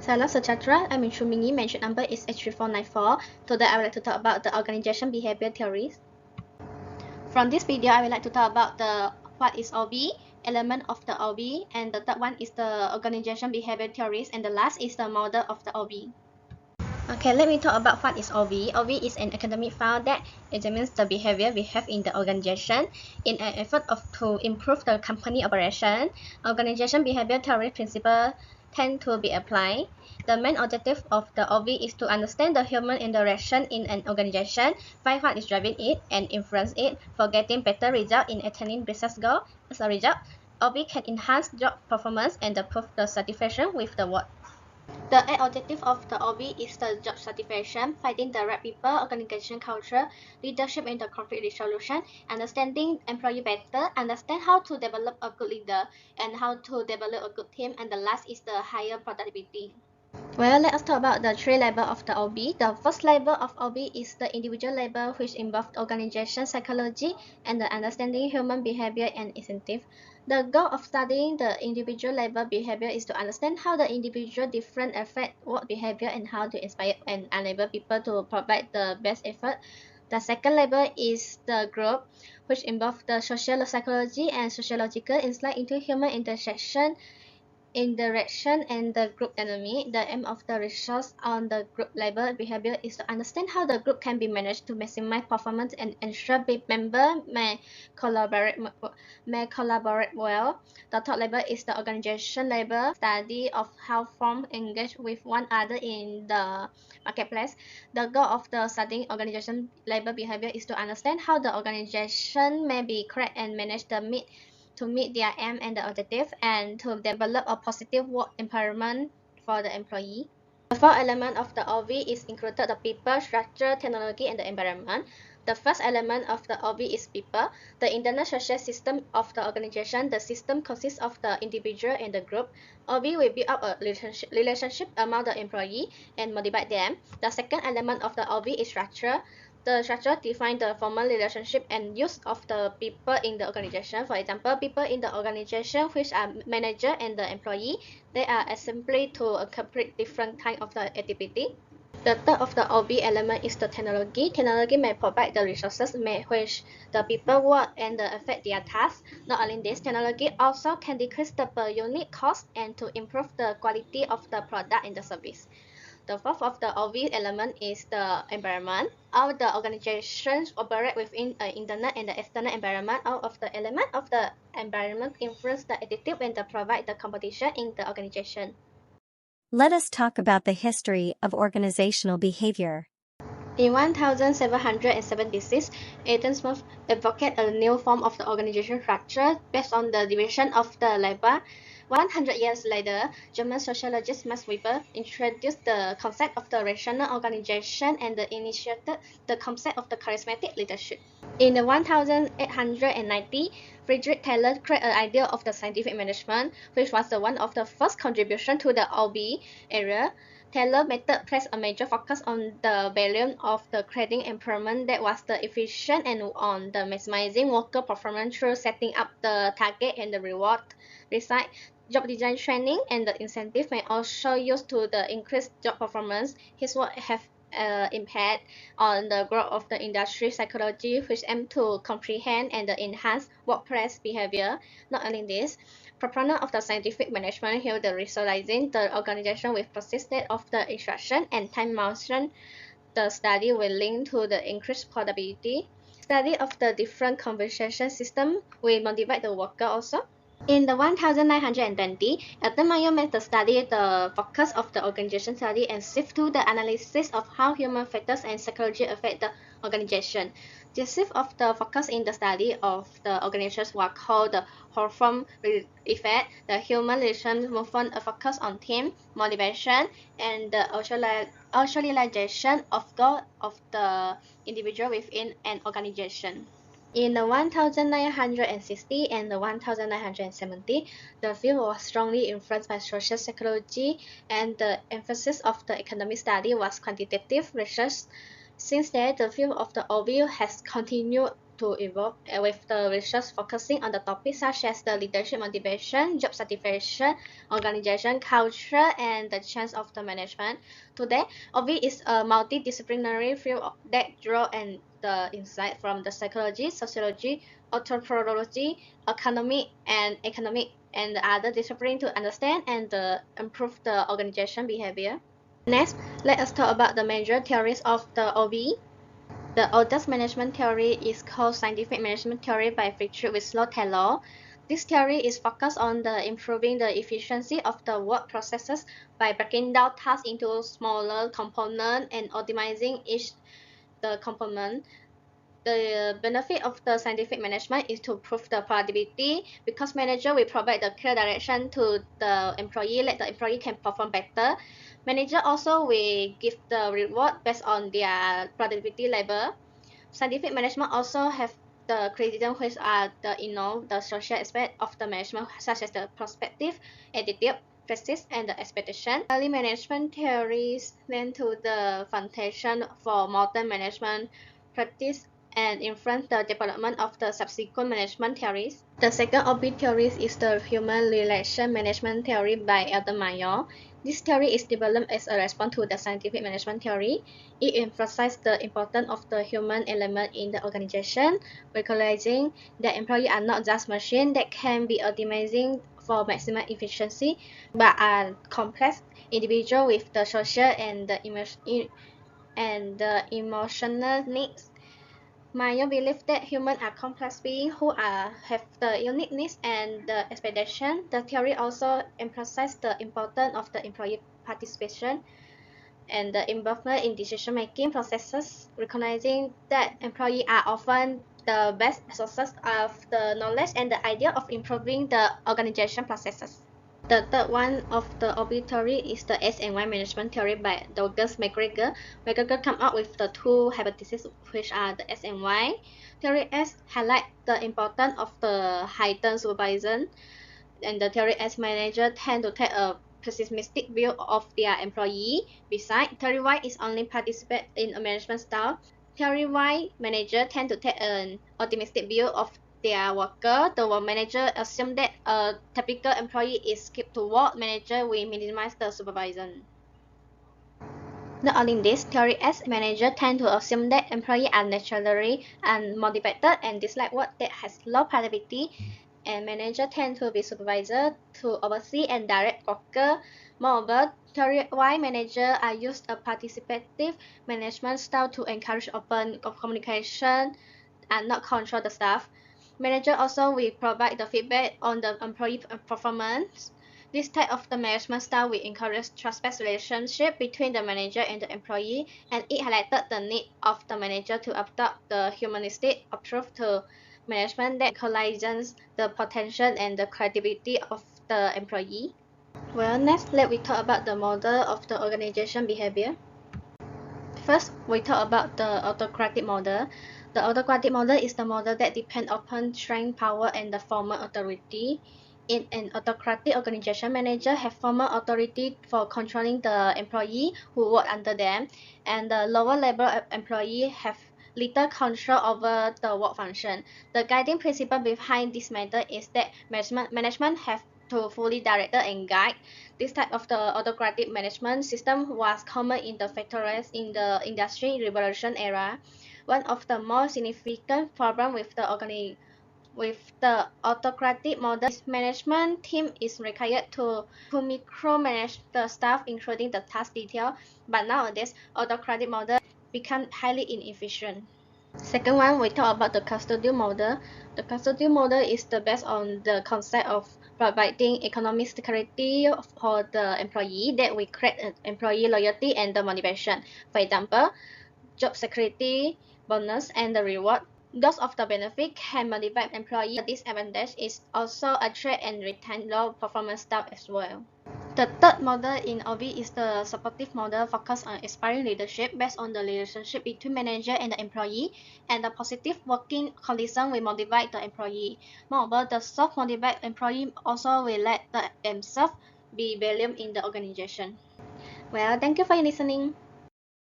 Salam Sejahtera, I'm Min Mingi, mention number is H3494. Today I would like to talk about the organization behavior theories. From this video, I would like to talk about what is OB, element of the OB, and the third one is the organization behavior theories, and the last is the model of the OB. Okay, let me talk about what is OB. OB is an academic file that examines the behavior we have in the organization in an effort to improve the company operation. Organization behavior theory principles tend to be applied. The main objective of the OB is to understand the human interaction in an organization, find what is driving it, and influence it for getting better results in attaining business goals. As a result, OB can enhance job performance and improve the satisfaction with the work. The objective of the OB is the job satisfaction, finding the right people, organization culture, leadership in the conflict resolution, understanding employee better, understand how to develop a good leader, and how to develop a good team, and the last is the higher productivity. Well, let us talk about the three levels of the OB. The first level of OB is the individual level, which involves organization psychology and the understanding human behavior and incentive. The goal of studying the individual level behavior is to understand how the individual different affect work behavior and how to inspire and enable people to provide the best effort. The second level is the group, which involves the social psychology and sociological insight into human interaction and the group dynamic. The aim of the research on the group level behavior is to understand how the group can be managed to maximize performance and ensure members may collaborate well. The third level is the organization level study of how firms engage with one another in the marketplace. The goal of the studying organization level behavior is to understand how the organization may be correct and manage the to meet their aim and the objective, and to develop a positive work environment for the employee. The four elements of the OV is included the people, structure, technology, and the environment. The first element of the OV is people, the internal social system of the organization. The system consists of the individual and the group. OV will build up a relationship among the employee and motivate them. The second element of the OV is structure. The structure defines the formal relationship and use of the people in the organization. For example, people in the organization, which are manager and the employee, they are assembled to complete different kind of the activity. The third of the OB element is the technology. Technology may provide the resources which the people work and affect their tasks. Not only this, technology also can decrease the per unit cost and to improve the quality of the product and the service. The fourth of the OV element is the environment. All the organizations operate within an internal and the external environment. All of the elements of the environment influence the attitude and provide the competition in the organization. Let us talk about the history of organizational behavior. In 1776, Adam Smith advocated a new form of the organization structure based on the division of the labor. 100 years later, German sociologist Max Weber introduced the concept of the rational organization and initiated the concept of the charismatic leadership. In the 1890, Friedrich Taylor created an idea of the scientific management, which was one of the first contributions to the OB era. Taylor's method placed a major focus on the value of the creating employment that was the efficient and on the maximizing worker performance through setting up the target and the reward. Besides, job design training and the incentive may also used to the increase job performance. His work have impact on the growth of the industry psychology, which aim to comprehend and enhance workplace behavior. Not only this, proponent of the scientific management here the visualizing the organization with persistent of the instruction and time motion. The study will link to the increased productivity. Study of the different conversation system will motivate the worker also. In the 1920, Mayo made the study the focus of the organization study and shift to the analysis of how human factors and psychology affect the organization. The shift of the focus in the study of the organizations was called the Hawthorne effect. The human relation movement focus on team, motivation, and the actualization of goal of the individual within an organization. In the 1960 and the 1970, the field was strongly influenced by social psychology, and the emphasis of the economic study was quantitative research. Since then, the field of the OB has continued to evolve with the research focusing on the topics such as the leadership motivation, job satisfaction, organization culture, and the chance of the management. Today, OB is a multidisciplinary field that draws and the insight from the psychology, sociology, anthropology, economy, and economic and the other discipline to understand and improve the organization behavior. Next, let us talk about the major theories of the OB. The oldest management theory is called scientific management theory by Friedrich Winslow Taylor. This theory is focused on the improving the efficiency of the work processes by breaking down tasks into smaller components and optimizing each the component. The benefit of the scientific management is to improve the productivity because manager will provide the clear direction to the employee, let the employee can perform better. Manager also will give the reward based on their productivity level. Scientific management also have the criticism which are the social aspect of the management such as the perspective, attitude, practice, and the expectation. Early management theories lend to the foundation for modern management practice and influence the development of the subsequent management theories. The second of these theories is the human relation management theory by Elton Mayor. This theory is developed as a response to the scientific management theory. It emphasizes the importance of the human element in the organization, recognizing that employees are not just machines that can be optimizing for maximum efficiency, but are complex individuals with the social and the emotional needs. Maya believes that humans are complex beings who have the unique needs and the expectation. The theory also emphasizes the importance of the employee participation and the involvement in decision-making processes, recognizing that employees are often the best sources of the knowledge and the idea of improving the organization processes. The third one of the obituary is the S and Y management theory by Douglas McGregor. McGregor came up with the two hypotheses, which are the S and Y. Theory S highlight the importance of the heightened supervision, and the theory S manager tend to take a pessimistic view of their employee. Besides, theory Y is only participate in a management style. Theory Y manager tend to take an optimistic view of their worker. The work manager assume that a typical employee is kept to work. Manager will minimize the supervision. Not only this, theory S manager tend to assume that employees are naturally unmotivated and dislike work that has low productivity, and manager tend to be supervisor to oversee and direct worker. Moreover, theory Y manager are used a participative management style to encourage open communication and not control the staff. Manager also will provide the feedback on the employee performance. This type of the management style will encourage trust-based relationship between the manager and the employee, and it highlighted the need of the manager to adopt the humanistic approach to management that equalizes the potential and the creativity of the employee. Well, next let we talk about the model of the organization behavior. First, we talk about the autocratic model. The autocratic model is the model that depends upon strength, power, and the formal authority. In an autocratic organization, manager have formal authority for controlling the employee who work under them, and the lower level employee have little control over the work function. The guiding principle behind this method is that management have to fully direct and guide. This type of the autocratic management system was common in the factories in the Industry Revolution era. One of the most significant problems with the autocratic model is management team is required to micromanage the staff, including the task detail. But nowadays, autocratic model become highly inefficient. Second one, we talk about the custodial model. The custodial model is the based on the concept of providing economic security for the employee that we create employee loyalty and the motivation. For example, job security, bonus, and the reward. Those of the benefit can motivate employee. The disadvantage is also attract and retain low performance staff as well. The third model in OB is the supportive model focused on inspiring leadership based on the relationship between manager and the employee, and the positive working condition will motivate the employee. Moreover, the self-motivated employee also will let themselves be valued in the organization. Well, thank you for listening.